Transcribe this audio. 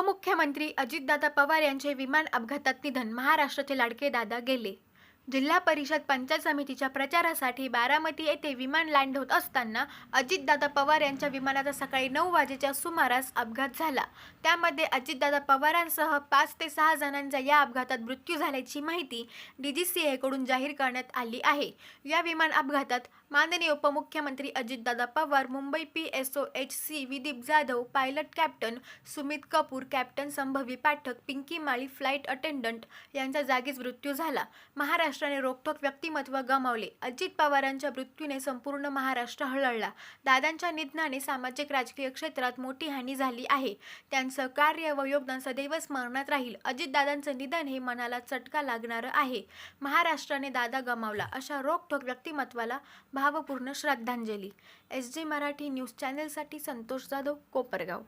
उपमुख्यमंत्री अजितदादा पवार यांचे विमान अपघातात निधन. महाराष्ट्राचे लाडके दादा गेले. जिल्हा परिषद पंचायत समितीच्या प्रचारासाठी बारामती येथे विमान लँड होत असताना अजितदादा पवार यांच्या विमानाचा सकाळी 9 वाजेच्या सुमारास अपघात झाला. त्यामध्ये अजितदादा पवारांसह 5 ते 6 जणांचा या अपघातात मृत्यू झाल्याची माहिती DGCA कडून जाहीर करण्यात आली आहे. या विमान अपघातात माननीय उपमुख्यमंत्री Ajitdada Pawar, Mumbai PSOHC Vidip Jadhav, pilot captain Sumit Kapoor, captain Sambhavi Pathak, Pinky Mali, flight attendant यांचा जागीच मृत्यू झाला. महाराष्ट्राने रोखठोक व्यक्तिमत्व गमावले. अजित पवारांच्या मृत्यूने संपूर्ण महाराष्ट्र हळहळला. दादांच्या निधनाने सामाजिक राजकीय क्षेत्रात मोठी हानी झाली आहे. त्यांचं कार्य व योगदान सदैव स्मरणात राहील. अजितदादांचं निधन हे मनाला चटका लागणारं आहे. महाराष्ट्राने दादा गमावला, अशा रोखठोक व्यक्तिमत्वाला भावपूर्ण श्रद्धांजली. SG मराठी न्यूज चॅनेलसाठी संतोष जाधव, कोपरगाव.